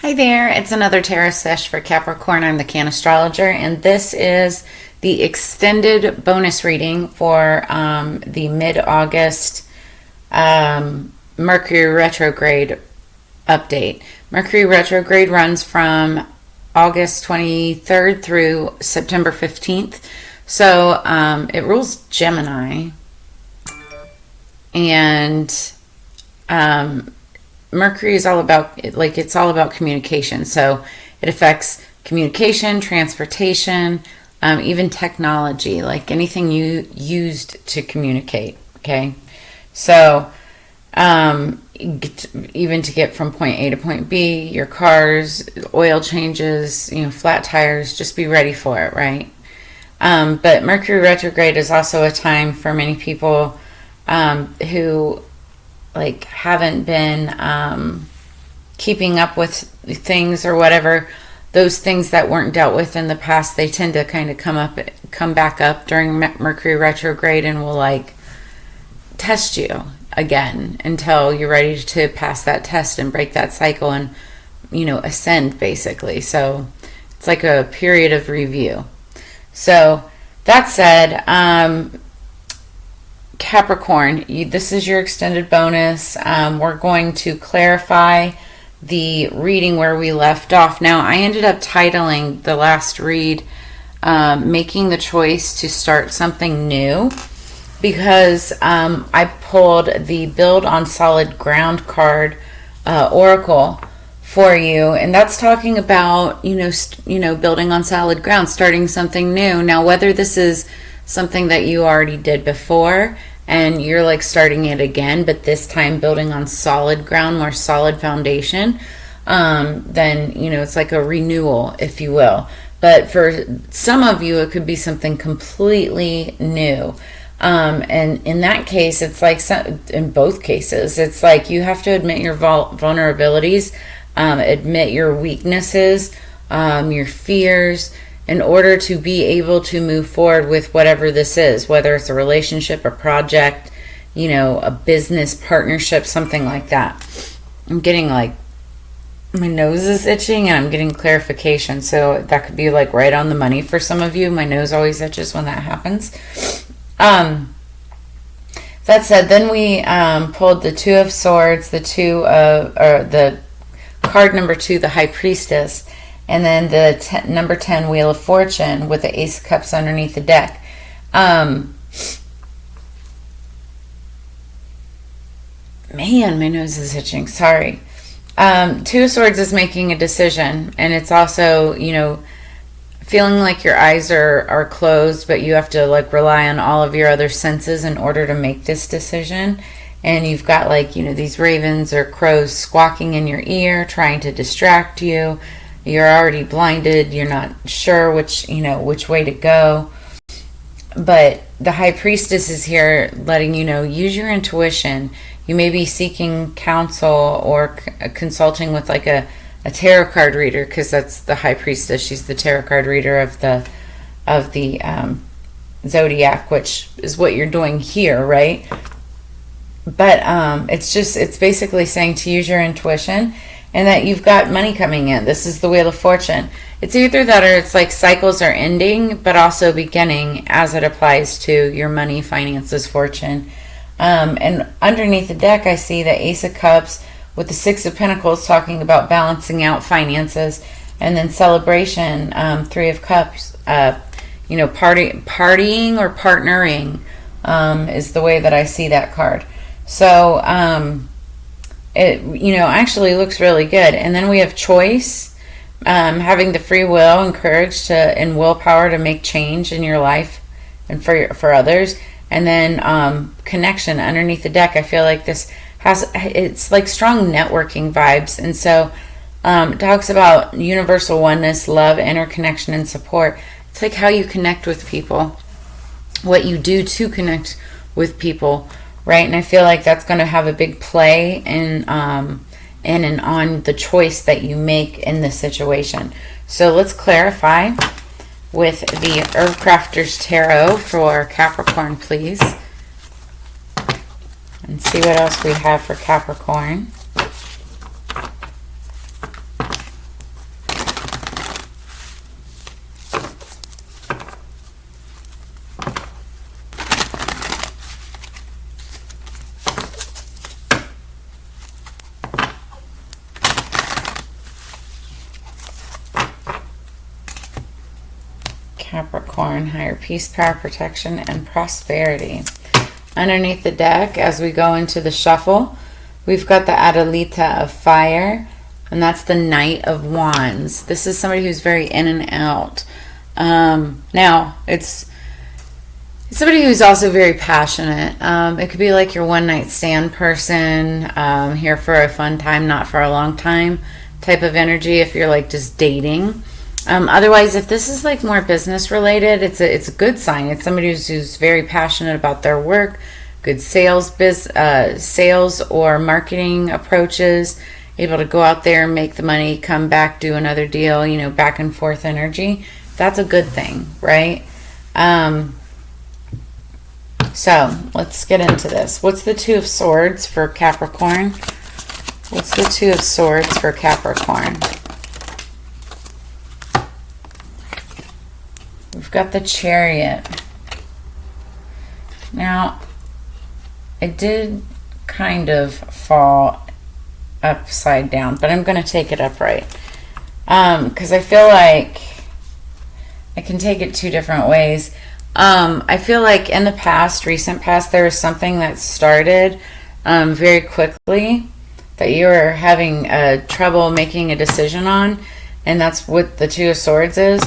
Hi there, it's another tarot sesh for Capricorn. I'm the Cannastrologer, and this is the extended bonus reading for the mid-August Mercury retrograde update. Mercury retrograde runs from August 23rd through September 15th. So it rules Gemini, and Mercury is all about, it's all about communication. So it affects communication, transportation, even technology, like anything you used to communicate. Okay. So even to get from point A to point B, your cars, oil changes, flat tires, just be ready for it, right? But Mercury retrograde is also a time for many people who haven't been keeping up with things or whatever. Those things that weren't dealt with in the past, they tend to kind of come back up during Mercury retrograde, and will test you again until you're ready to pass that test and break that cycle and ascend, basically. So it's like a period of review. So that said, Capricorn, this is your extended bonus. We're going to clarify the reading where we left off. Now, I ended up titling the last read, Making the Choice to Start Something New, because I pulled the Build on Solid Ground card, Oracle, for you, and that's talking about building on solid ground, starting something new. Now, whether this is something that you already did before and you're starting it again, but this time building on solid ground, more solid foundation, then it's like a renewal, if you will. But for some of you, it could be something completely new. And in that case, it's in both cases, it's you have to admit your vulnerabilities, admit your weaknesses, your fears, in order to be able to move forward with whatever this is, whether it's a relationship, a project, a business partnership, something like that. I'm getting my nose is itching, and I'm getting clarification. So that could be right on the money for some of you. My nose always itches when that happens. That said, then we pulled the Two of Swords, the card number 2, the High Priestess, and then the number 10, Wheel of Fortune, with the Ace of Cups underneath the deck. Man, my nose is itching. Sorry. Two of Swords is making a decision, and it's also, feeling like your eyes are closed, but you have to rely on all of your other senses in order to make this decision. And you've got these ravens or crows squawking in your ear, trying to distract you. You're already blinded. You're not sure which way to go. But the High Priestess is here letting you know, use your intuition. You may be seeking counsel or consulting with a tarot card reader, because that's the High Priestess. She's the tarot card reader of the zodiac, which is what you're doing here, right? But it's basically saying to use your intuition, and that you've got money coming in. This is the Wheel of Fortune. It's either that, or it's cycles are ending, but also beginning, as it applies to your money, finances, fortune. And underneath the deck, I see the Ace of Cups with the Six of Pentacles, talking about balancing out finances, and then celebration, Three of Cups, partying or partnering, is the way that I see that card. So, it actually looks really good. And then we have choice, having the free will and courage and willpower to make change in your life and for others. And then connection underneath the deck. I feel like this it's strong networking vibes. And so it talks about universal oneness, love, interconnection, and support. It's how you connect with people, what you do to connect with people, right? And I feel like that's going to have a big play in and on the choice that you make in this situation. So let's clarify with the Herbcrafter's Tarot for Capricorn, please. And see what else we have for Capricorn. Capricorn, higher peace, power, protection, and prosperity. Underneath the deck, as we go into the shuffle, we've got the Adelita of Fire, and that's the Knight of Wands. This is somebody who's very in and out. Now, it's somebody who's also very passionate. It could be like your one-night stand person, here for a fun time, not for a long time type of energy if you're like just dating. Otherwise, if this is like more business related, it's a good sign. It's somebody who's very passionate about their work, good sales or marketing approaches, able to go out there and make the money, come back, do another deal, you know, back and forth energy. That's a good thing, right? So let's get into this. What's the Two of Swords for Capricorn? What's the Two of Swords for Capricorn? We've got the Chariot. Now, it did kind of fall upside down, but I'm going to take it upright. Because I feel like I can take it two different ways. I feel like in the past, recent past, there was something that started very quickly that you were having trouble making a decision on, and that's what the Two of Swords is.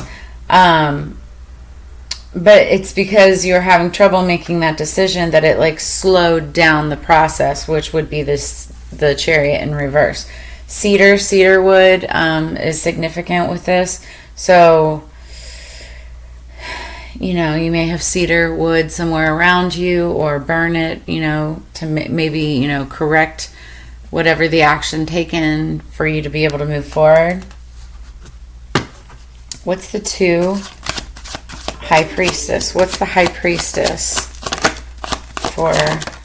But it's because you're having trouble making that decision that it like slowed down the process, which would be the Chariot in reverse. Cedar wood is significant with this. So, you know, you may have cedar wood somewhere around you, or burn it, you know, to maybe, you know, correct whatever the action taken for you to be able to move forward. What's the Two? High Priestess. What's the High Priestess for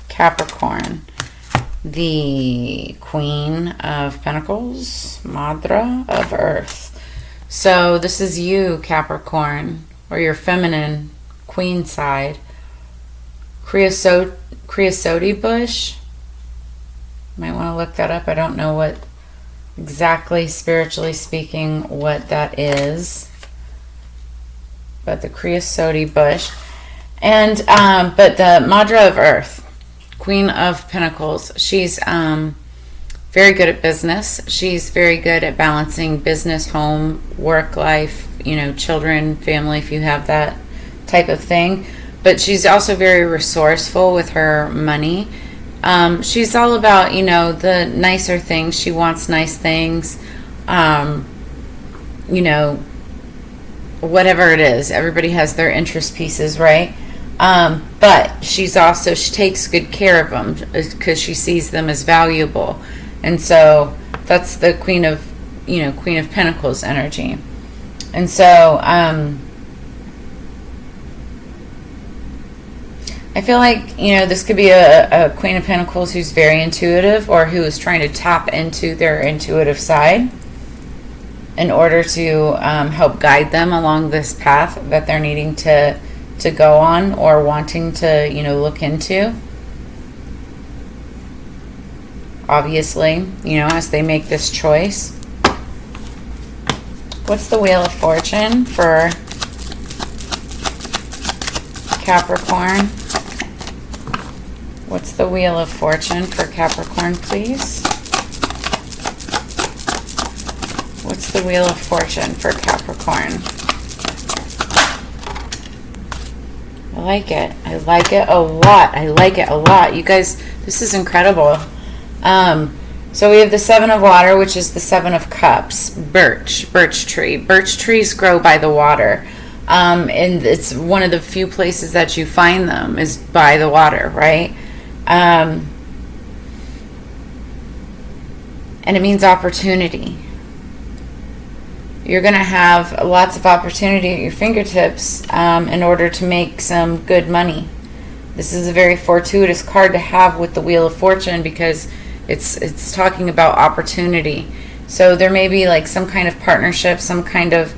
Capricorn? The Queen of Pentacles, Madra of Earth. So this is you, Capricorn, or your feminine queen side. Creosote bush. Might want to look that up. I don't know what exactly, spiritually speaking, what that is. But the creosote bush. And but the Madra of Earth, Queen of Pentacles, she's very good at business. She's very good at balancing business, home, work life, you know, children, family, if you have that type of thing. But she's also very resourceful with her money. She's all about, you know, the nicer things. She wants nice things. You know, whatever it is, everybody has their interest pieces, right? But she takes good care of them because she sees them as valuable. And so that's the Queen of Pentacles energy. And so I feel like, you know, this could be a Queen of Pentacles who's very intuitive, or who is trying to tap into their intuitive side in order to help guide them along this path that they're needing to go on, or wanting to, you know, look into. Obviously, you know, as they make this choice. What's the Wheel of Fortune for Capricorn? What's the Wheel of Fortune for Capricorn, please? What's the Wheel of Fortune for Capricorn? I like it. I like it a lot. I like it a lot. You guys, this is incredible. So we have the Seven of Water, which is the Seven of Cups. Birch tree. Birch trees grow by the water. And it's one of the few places that you find them is by the water, right? And it means opportunity. You're going to have lots of opportunity at your fingertips in order to make some good money. This is a very fortuitous card to have with the Wheel of Fortune, because it's talking about opportunity. So there may be like some kind of partnership, some kind of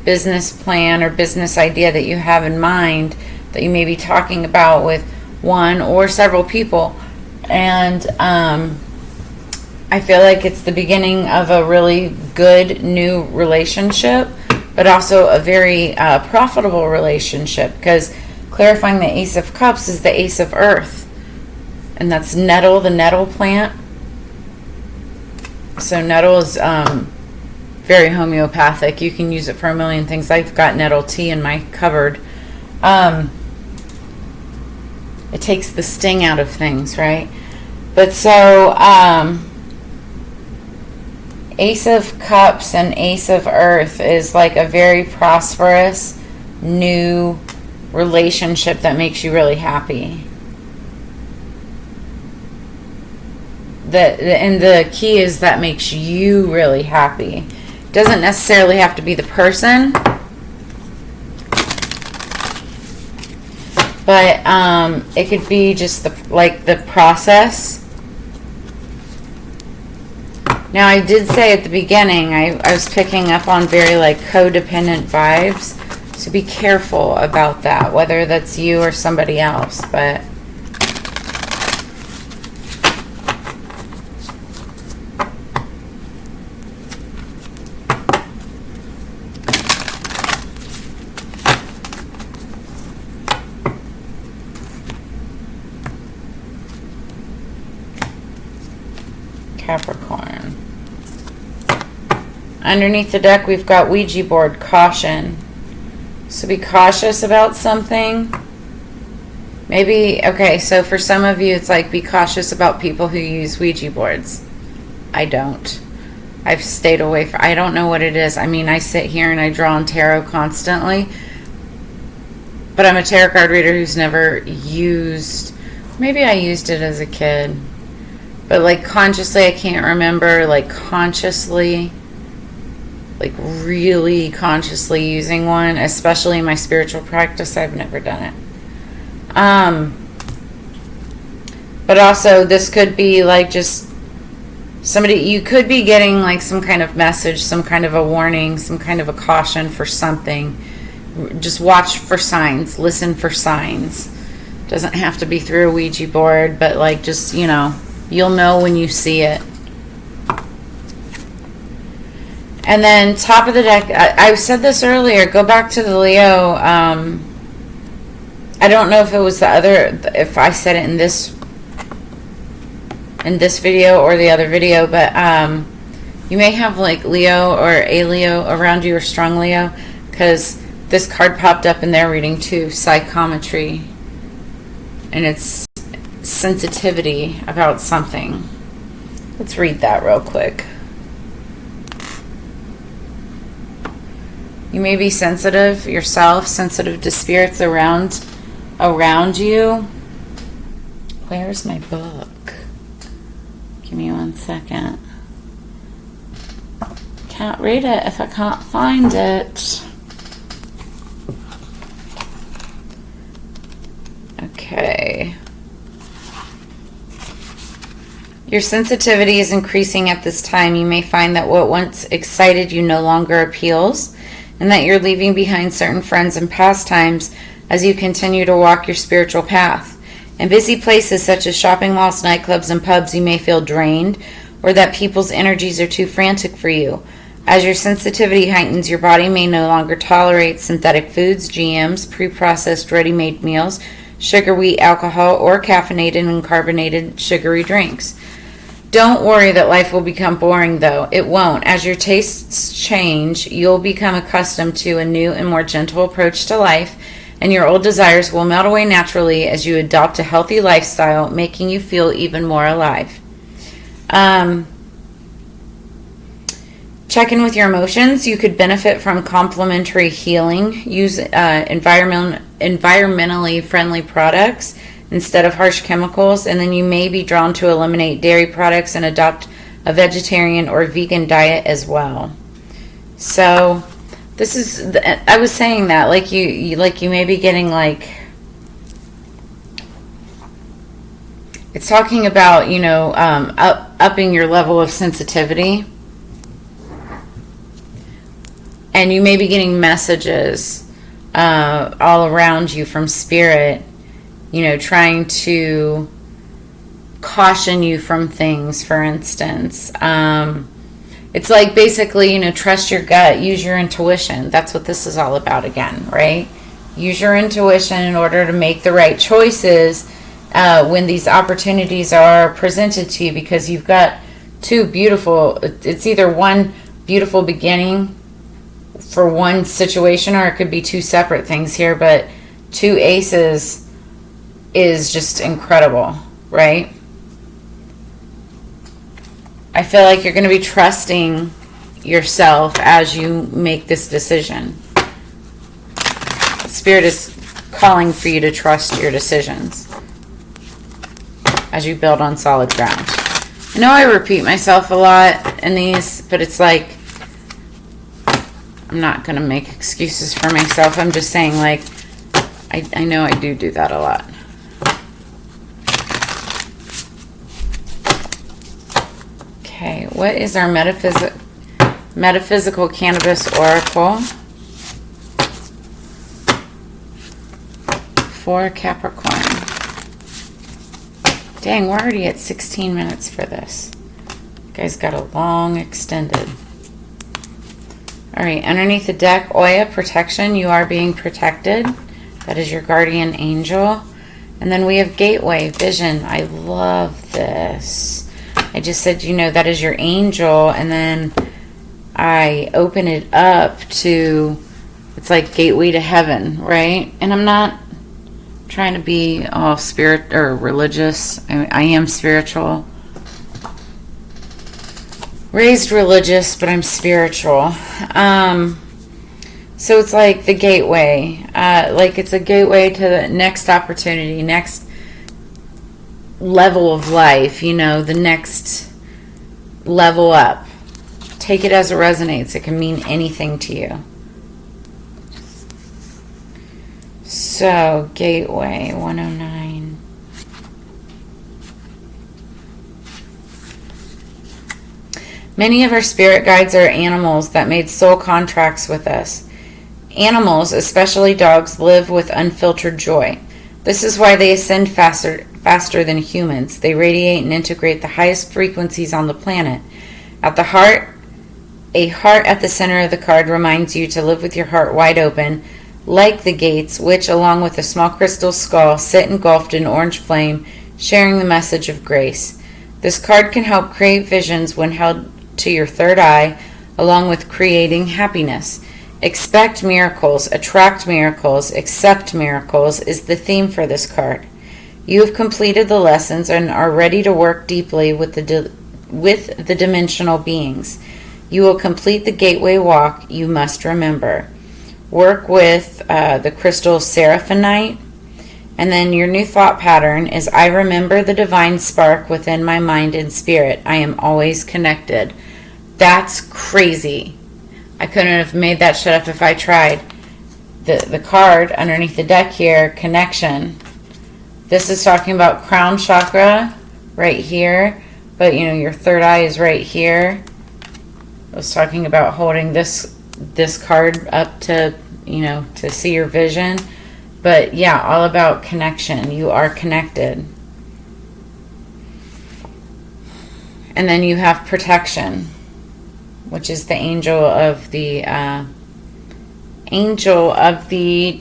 business plan or business idea that you have in mind that you may be talking about with one or several people. And I feel like it's the beginning of a really good new relationship but also a very profitable relationship, because clarifying the Ace of Cups is the Ace of Earth, and that's nettle, the nettle plant. So nettle is very homeopathic. You can use it for a million things. I've got nettle tea in my cupboard. It takes the sting out of things, right? But so Ace of Cups and Ace of Earth is like a very prosperous new relationship that makes you really happy. And the key is that makes you really happy. Doesn't necessarily have to be the person, but it could be just the process. Now, I did say at the beginning I was picking up on very like codependent vibes, so be careful about that, whether that's you or somebody else. But Capricorn. Underneath the deck, we've got Ouija board, caution. So be cautious about something. Maybe, okay, so for some of you, it's like be cautious about people who use Ouija boards. I don't. I've stayed away from, I don't know what it is. I mean, I sit here and I draw on tarot constantly, but I'm a tarot card reader who's never used, maybe I used it as a kid, but like consciously, I can't remember, like consciously, like really consciously using one, especially in my spiritual practice. I've never done it. But also this could be like just somebody, you could be getting like some kind of message, some kind of a warning, some kind of a caution for something. Just watch for signs, listen for signs. Doesn't have to be through a Ouija board, but like just, you know, you'll know when you see it. And then top of the deck, I said this earlier, go back to the Leo. I don't know if it was the other, if I said it in this video or the other video, but you may have like Leo or a Leo around you, or strong Leo, because this card popped up in their reading too, psychometry, and it's sensitivity about something. Let's read that real quick. You may be sensitive yourself, sensitive to spirits around you. Where's my book? Give me 1 second. Can't read it if I can't find it. Okay. Your sensitivity is increasing at this time. You may find that what once excited you no longer appeals, and that you're leaving behind certain friends and pastimes as you continue to walk your spiritual path. In busy places such as shopping malls, nightclubs, and pubs, you may feel drained, or that people's energies are too frantic for you. As your sensitivity heightens, your body may no longer tolerate synthetic foods, GMs, pre-processed ready-made meals, sugar, wheat, alcohol, or caffeinated and carbonated sugary drinks. Don't worry that life will become boring, though. It won't. As your tastes change, you'll become accustomed to a new and more gentle approach to life, and your old desires will melt away naturally as you adopt a healthy lifestyle, making you feel even more alive. Check in with your emotions. You could benefit from complementary healing. Use environmentally friendly products instead of harsh chemicals, and then you may be drawn to eliminate dairy products and adopt a vegetarian or vegan diet as well. So this is, I was saying that like you may be getting like, it's talking about, you know, upping your level of sensitivity, and you may be getting messages all around you from spirit, you know, trying to caution you from things, for instance. And It's like basically, trust your gut, use your intuition. That's what this is all about again, right? Use your intuition in order to make the right choices when these opportunities are presented to you, because you've got two beautiful, it's either one beautiful beginning for one situation, or it could be two separate things here, but two aces is just incredible, right? I feel like you're going to be trusting yourself as you make this decision. Spirit is calling for you to trust your decisions as you build on solid ground. I know I repeat myself a lot in these, but it's like, I'm not going to make excuses for myself. I'm just saying, like, I know I do that a lot. Okay, what is our metaphysical cannabis oracle for Capricorn? Dang, we're already at 16 minutes for this. You guys got a long extended. All right, underneath the deck, Oya, protection. You are being protected. That is your guardian angel. And then we have gateway, vision. I love this. I just said, that is your angel, and then I open it up to, it's like gateway to heaven, right? And I'm not trying to be all spirit or religious. I am spiritual. Raised religious, but I'm spiritual. So it's like the gateway. Like it's a gateway to the next opportunity, next level of life, the next level up. Take it as it resonates. It can mean anything to you. So, gateway 109. Many of our spirit guides are animals that made soul contracts with us. Animals, especially dogs, live with unfiltered joy. This is why they ascend faster than humans. They radiate and integrate the highest frequencies on the planet. At the heart, a heart at the center of the card reminds you to live with your heart wide open, like the gates, which, along with a small crystal skull, sit engulfed in orange flame, sharing the message of grace. This card can help create visions when held to your third eye, along with creating happiness. Expect miracles, attract miracles, accept miracles is the theme for this card. You have completed the lessons and are ready to work deeply with the dimensional beings. You will complete the gateway walk. You must remember. Work with the crystal Seraphonite. And then your new thought pattern is, I remember the divine spark within my mind and spirit. I am always connected. That's crazy. I couldn't have made that shit up if I tried. The card underneath the deck here, connection. This is talking about crown chakra right here. But, your third eye is right here. I was talking about holding this card up to, to see your vision. But, yeah, all about connection. You are connected. And then you have protection, which is the angel of the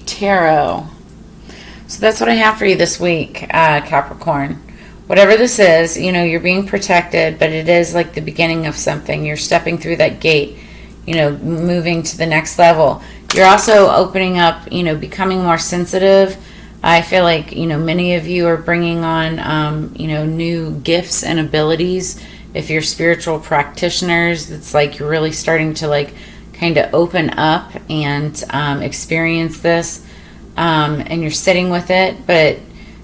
tarot. So that's what I have for you this week, Capricorn. Whatever this is, you're being protected, but it is like the beginning of something. You're stepping through that gate, moving to the next level. You're also opening up, becoming more sensitive. I feel like, many of you are bringing on, new gifts and abilities. If you're spiritual practitioners, it's like you're really starting to kind of open up and experience this. And you're sitting with it, but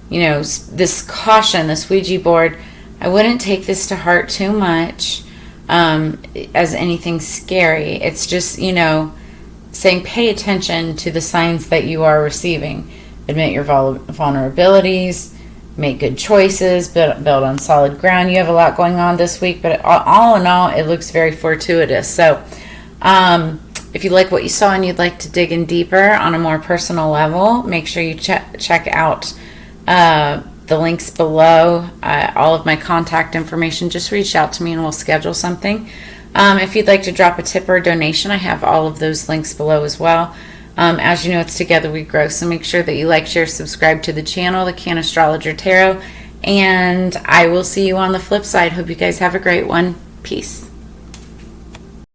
this caution, this Ouija board, I wouldn't take this to heart too much as anything scary. It's just saying pay attention to the signs that you are receiving. Admit your vulnerabilities, make good choices, build on solid ground. You have a lot going on this week, but all in all, it looks very fortuitous. So if you like what you saw and you'd like to dig in deeper on a more personal level, make sure you check out the links below, all of my contact information. Just reach out to me and we'll schedule something. If you'd like to drop a tip or a donation, I have all of those links below as well. As you know, it's Together We Grow, so make sure that you like, share, subscribe to the channel, the Cannastrologer Tarot, and I will see you on the flip side. Hope you guys have a great one. Peace.